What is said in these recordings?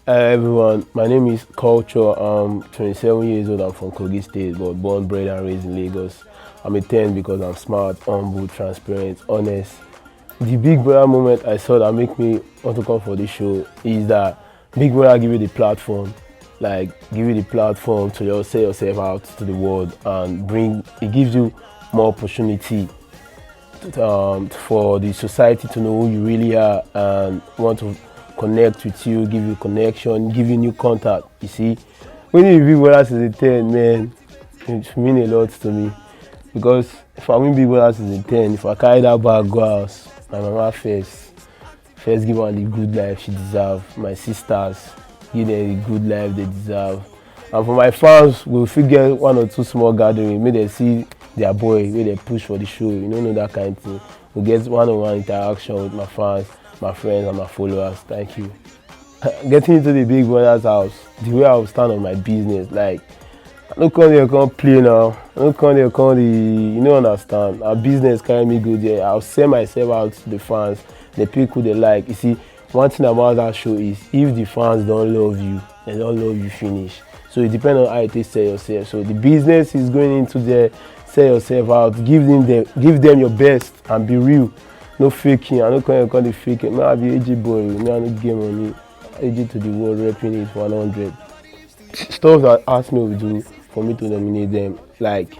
Hi everyone, my name is Kuture. I'm 27 years old. I'm from Kogi State, but born, bred, and raised in Lagos. I'm a 10 because I'm smart, humble, transparent, honest. The big brother moment I saw that make me want to come for this show is that big brother give you the platform, like give you the platform to just sell yourself out to the world and bring. It gives you more opportunity for the society to know who you really are and want to connect with you, give you connection, give you new contact. You see, when you Big Brother Season 10, man, it mean a lot to me because if I win Big Brother Season 10, if I carry that bag go house, my mama first give her the good life she deserve. My sisters give them the good life they deserve. And for my fans, we'll get one or two small gatherings, make them see their boy, where they push for the show. You don't know that kind of thing. We'll get one-on-one interaction with my fans, my friends, and my followers. Thank you. Getting into the Big Brother's house, the way I will stand on my business, like, I don't come there, come play now. I don't come there, come you don't understand. Our business carry me good there. I'll sell myself out to the fans, the people they like. You see, one thing about that show is if the fans don't love you, they don't love you finish. So it depends on how you take sell yourself. So the business is going into there, sell yourself out, give them your best and be real. No faking. I don't call the faking. Man, I be AJ boy. Me, I don't get money. AJ to the world, repping it 100. Stuff that ask me to do for me to nominate them. Like,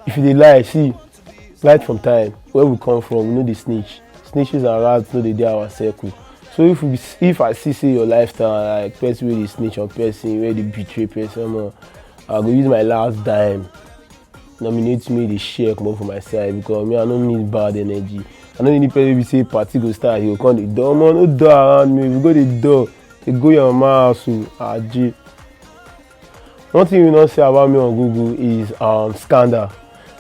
if they lie, see, right from time, where we come from, we know the snitch. Snitches and rats know they dey our circle. So if I see your lifestyle, like person where they snitch on person, where they betray person, I go use my last dime, nominate me the share come up for my side because me I don't need bad energy. I don't need people who say party go start, he go come the door, man, no door around me. If you go the door, you go your mama house, AJ. One thing you not say about me on Google is scandal.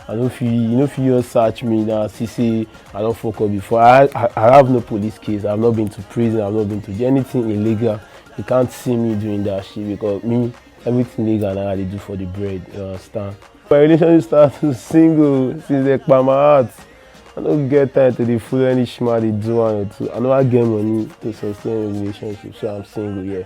I don't feel you search me now. See, I don't fuck up before. I have no police case. I've not been to prison. I've not been to anything illegal. You can't see me doing that shit because me, everything legal now I do for the bread. You understand? My relationship started single since they by my heart. I don't get time to the full any shma they do one or two. I know I get money to sustain a relationship, so I'm single, yeah.